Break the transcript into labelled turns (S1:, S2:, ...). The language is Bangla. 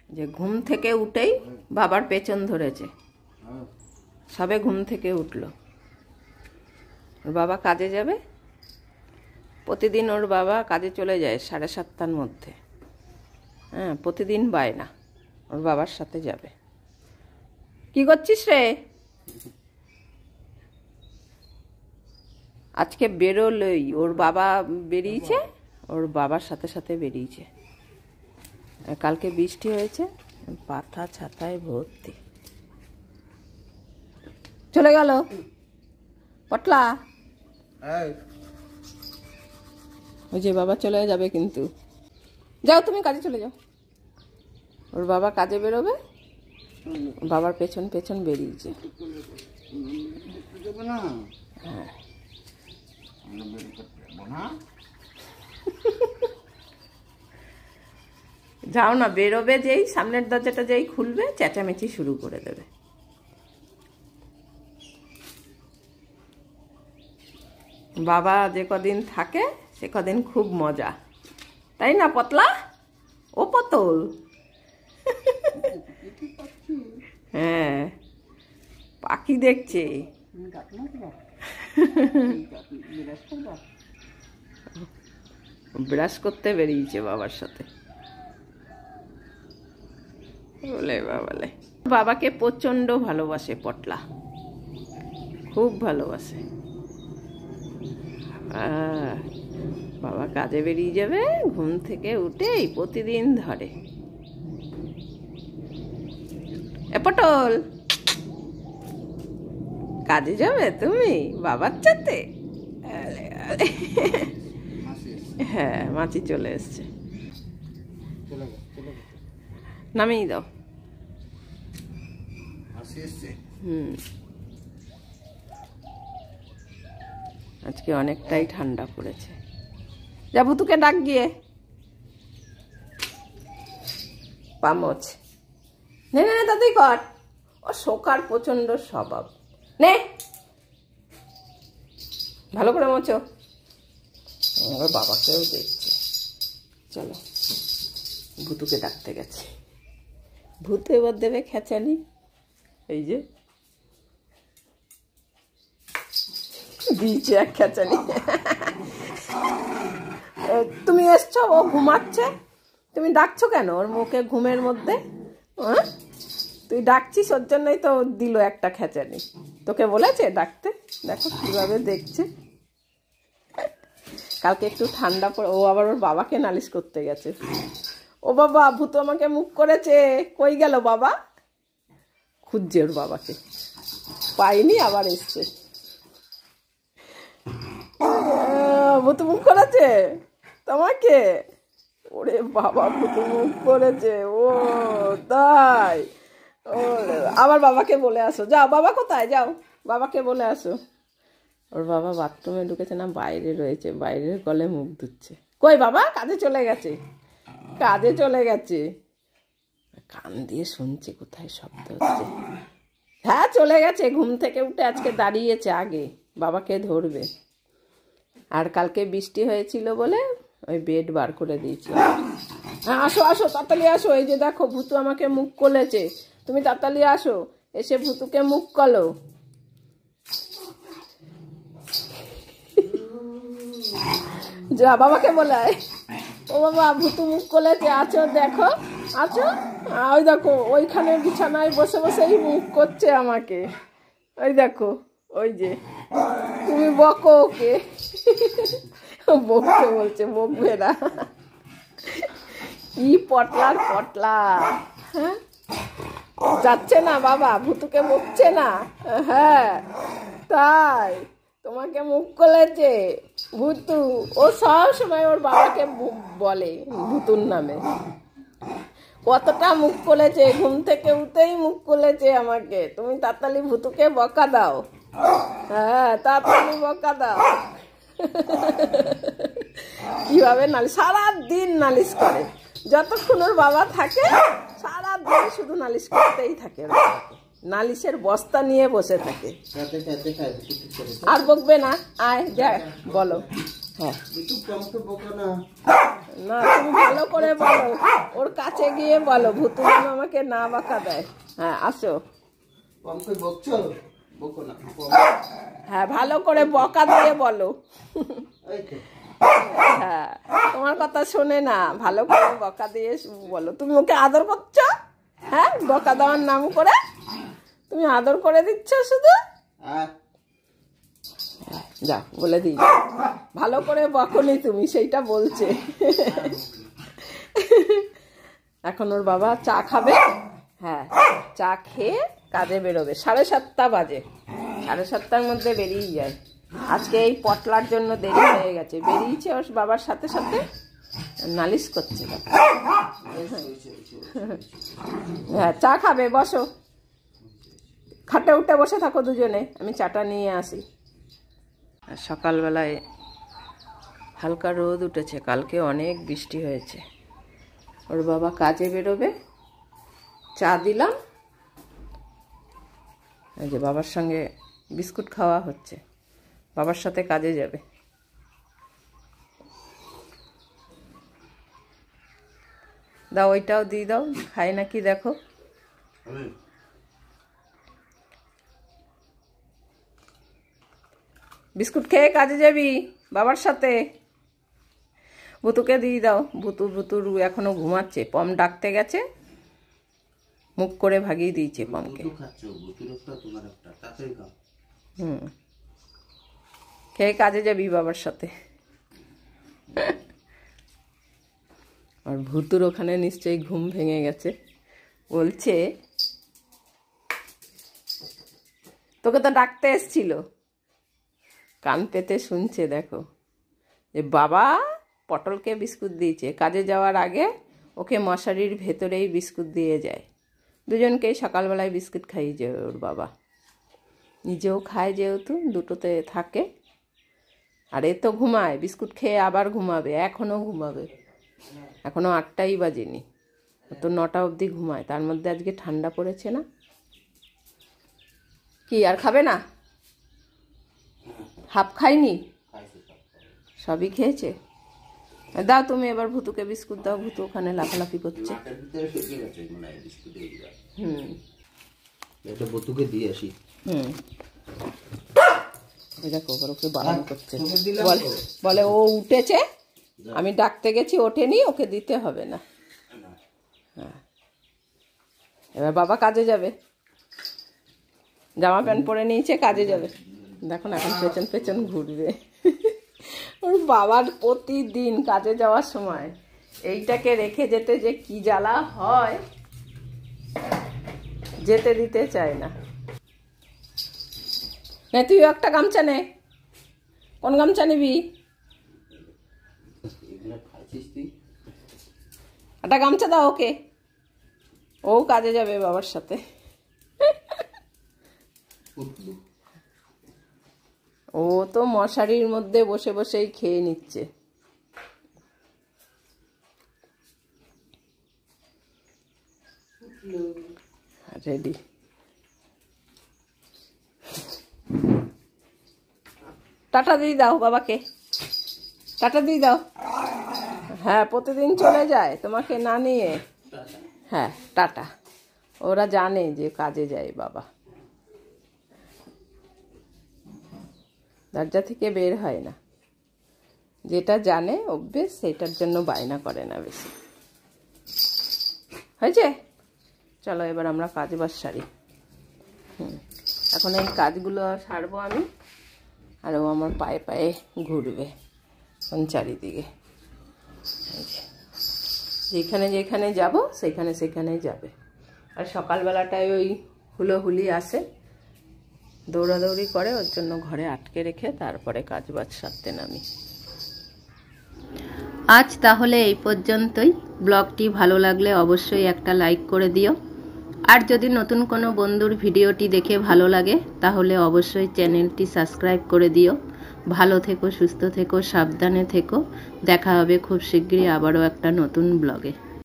S1: যে ঘুম থেকে উঠেই বাবার পেছন ধরেছে, সবে ঘুম থেকে উঠলো। ওর বাবা কাজে যাবে, প্রতিদিন ওর বাবা কাজে চলে যায় 7:30টার মধ্যে। হ্যাঁ, প্রতিদিন বায়না ওর বাবার সাথে যাবে। কি করছিস রে? আজকে বেরোলই, ওর বাবা বেরিয়েছে, ওর বাবার সাথে সাথে বেরিয়েছে। কালকে বৃষ্টি হয়েছে, পাতা ছাতায় ভর্তি। চলে গেল পটলা। ওই যে বাবা চলে যাবে কিন্তু। যাও তুমি কাজে চলে যাও। ওর বাবা কাজে বেরোবে, বাবার পেছন পেছন বেরিয়েছে। হ্যাঁ, যাও না, বেরোবে যেই সামনের দরজাটা যেই খুলবে চেঁচামেচি শুরু করে দেবে। বাবা যে কদিন থাকে সে কদিন খুব মজা, তাই না পতলা? ও পতল। হ্যাঁ, পাখি দেখছে। ব্রাশ করতে বেরিয়েছে বাবার সাথে। বলে বাবালে, বাবাকে প্রচন্ড ভালোবাসে পটলা, খুব ভালোবাসে। বাবা কাজে বেরিয়ে যাবে, ঘুম থেকে উঠেই প্রতিদিন ধরে। এ পটল, কাজে যাবে তুমি বাবার সাথে? হ্যাঁ, মাছি চলে এসছে, নামিয়ে দাও। আজকে অনেকটাই ঠান্ডা পড়েছে। যাবো তোকে ডাক গিয়ে। পামচ নে নে তাতেই কর। ও শোকার প্রচন্ড স্বভাব। নে ভালো করে মোচো। ওর বাবাকেও দেখছে। চলো, ভুতুকে ডাকতে গেছে। ভূতে এবার দেবে খেচানি। এই যে দিয়েছে এক খেচানি। তুমি এসছো, ও ঘুমাচ্ছে, তুমি ডাকছো কেন ওর মুখে ঘুমের মধ্যে? তুই ডাকছিস ওর জন্যই তো দিল একটা খেচানি। তোকে বলেছে ডাকতে? দেখো কিভাবে দেখছে। কালকে একটু ঠান্ডা পড়ে ও আবার ওর বাবাকে নালিশ করতে গেছে। ও বাবা, ভূত আমাকে মুখ করেছে। কই গেল বাবা? খুঁজছে ওর বাবাকে, পাইনি, আবার এসছে। ভূত মুখ করেছে তোমাকে? ওরে বাবা, ভূত মুখ করেছে। ও তাই? আবার বাবাকে বলে আসো। যাও, বাবা কোথায়? যাও বাবাকে বলে আসো। ওর বাবা বাথরুমে ঢুকেছে না বাইরে রয়েছে, বাইরের কলে মুখ ধুচ্ছে। কই বাবা? কাজে চলে গেছে, কাজে চলে গেছে। কান দিয়ে শুনছে কোথায় শব্দ হচ্ছে। হ্যাঁ, চলে গেছে। ঘুম থেকে উঠে আজকে দাঁড়িয়েছে আগে, বাবাকে ধরবে। আর কালকে বৃষ্টি হয়েছিল বলে ওই বেড বার করে দিয়েছি। হ্যাঁ, আসো আসো, তাড়াতাড়ি আসো। এই যে দেখো, ভূতু আমাকে মুখ করেছে। তুমি তাড়াতাড়ি আসো, এসে ভূতুকে মুখ করো। যা বাবাকে বলে, ও বাবা, ভূতু মুখ করেছে, আছো দেখো, আছো। ওই দেখো, ওইখানে বিছানায় বসে বসেই মুখ করছে আমাকে। ওই দেখো, ওই যে তুমি বকো ওকে। বকতে বলছে, বকবে না। কি পটলার পটলা। হ্যাঁ, যাচ্ছে না বাবা, ভূতুকে বকছে না। হ্যাঁ তাই, তোমাকে মুখ করেছে ভূতু। ও সব সময় ওর বাবাকে বলে ভূতুর নামে। কতটা মুখ করেছে, ঘুম থেকে উঠেই মুখ করেছে আমাকে। তুমি তাড়াতাড়ি ভূতুকে বকা দাও। হ্যাঁ, তাড়াতাড়ি বকা দাও। কিভাবে নালিশ, সারাদিন নালিশ করে। যতক্ষণ ওর বাবা থাকে সারাদিন শুধু নালিশ করতেই থাকে। নালিশের বস্তা নিয়ে বসে থাকে। আর বকবে না? আয় যা বলো। হ্যাঁ, না, তুমি ভালো করে বলো, ওর কাছে গিয়ে বলো ভুতু যেন আমাকে না বকা দেয়। হ্যাঁ আসো। হ্যাঁ ভালো করে বকা দিয়ে বলো। হ্যাঁ তোমার কথা শোনে না, ভালো করে বকা দিয়ে বলো। তুমি ওকে আদর করছো? হ্যাঁ বকা দেওয়ার নাম করে তুমি আদর করে দিচ্ছ শুধু। যা বলে দিই, ভালো করে বকনি তুমি, সেইটা বলছে। এখন ওর বাবা চা খাবে। হ্যাঁ চা খেয়ে কাজে বেরোবে। 7:30 বাজে, 7:30টার মধ্যে বেরিয়ে যায়। আজকে এই পটলার জন্য দেরি হয়ে গেছে, বেরিয়েছে ওর বাবার সাথে সাথে, নালিশ করছে। হ্যাঁ চা খাবে, বসো, খাটে উঠে বসে থাকো দুজনে, আমি চাটা নিয়ে আসি। সকালবেলায় হালকা রোদ উঠেছে, কালকে অনেক বৃষ্টি হয়েছে। ওর বাবা কাজে বেরোবে, চা দিলাম। এই যে বাবার সঙ্গে বিস্কুট খাওয়া হচ্ছে, বাবার সাথে কাজে যাবে। দাও ওইটাও দিয়ে দাও, খায় নাকি দেখো। বিস্কুট খেয়ে কাজে যাবি বাবার সাথে। ভুতুকে দিয়ে দাও। ভুতুর এখনো ঘুমাচ্ছে, পম ডাকতে গেছে, মুখ করে ভাগিয়ে দিয়েছে পমকে। খেয়ে কাজে যাবি বাবার সাথে। আর ভুতুর ওখানে নিশ্চয়ই ঘুম ভেঙে গেছে, বলছে তোকে তো ডাকতে এসছিল। কান পেতে শুনছে, দেখো যে বাবা পটলকে বিস্কুট দিয়েছে। কাজে যাওয়ার আগে ওকে মশারির ভেতরেই বিস্কুট দিয়ে যায়। দুজনকেই সকালবেলায় বিস্কুট খাইয়ে যায় ওর বাবা, নিজেও খায় যেহেতু, দুটোতে থাকে। আর এ তো ঘুমায়, বিস্কুট খেয়ে আবার ঘুমাবে, এখনও ঘুমাবে, এখনও 8টাই বাজেনি, তো 9টা অবধি ঘুমায়। তার মধ্যে আজকে ঠান্ডা পড়েছে না। কি আর খাবে না? হাফ খাইনি, সবই খেয়েছে। দাও তুমি এবার ভুতুকে বিস্কুট দাও, ভুতু ওখানে লাফালাফি করছে।
S2: ভুতুকে দিয়ে আসি।
S1: দেখো ওকে বারণ করছে, বলে ও উঠেছে, আমি ডাকতে গেছি ওঠেনি, ওকে দিতে হবে না। হ্যাঁ এবার বাবা কাজে যাবে, জামা প্যান্ট পরে নিয়েছে, কাজে যাবে। দেখুন এখন পেছন পেছন ঘুরবে। ওর বাবার প্রতিদিন কাজে যাওয়ার সময় এইটাকে রেখে যেতে যে কি জ্বালা হয়, যেতে দিতে চায় না। তুই একটা গামছা নে। কোন গামছা নিবি? একটা গামছা দাও ওকে, ও কাজে যাবে বাবার সাথে। ও তো মশারির মধ্যে বসে বসেই খেয়ে নিচ্ছে। রেডি। টাটা দিয়ে দাও বাবাকে, টাটা দিয়ে দাও। হ্যাঁ প্রতিদিন চলে যায় তোমাকে না নিয়ে। হ্যাঁ টাটা। ওরা জানে যে কাজে যায় বাবা, দরজা থেকে বের হয় না। যেটা জানে অভ্যেস, সেটার জন্য বায়না করে না বেশি। হয়েছে? চলো এবার আমরা কাজ বাজ সারি। এখন এই কাজগুলো সারবো আমি, আর ও আমার পায়ে পায়ে ঘুরবে চারিদিকে। যেখানে যেখানে যাব সেখানে সেখানে যাবে। আর সকালবেলাটায় ওই হুলোহুলি আসে, দৌড়াদৌড়ি করে, ওর জন্য ঘরে আটকে রেখে তারপরে কাজ বাজ সারতে নামি।
S3: আজ তাহলে এই পর্যন্তই। ব্লগটি ভালো লাগলে অবশ্যই একটা লাইক করে দিও। আর যদি নতুন কোনো বন্ধুর ভিডিওটি দেখে ভালো লাগে তাহলে অবশ্যই চ্যানেলটি সাবস্ক্রাইব করে দিও। ভালো থেকো, সুস্থ থেকো, সাবধানে থেকো। দেখা হবে খুব শীঘ্রই আবারও একটা নতুন ব্লগে।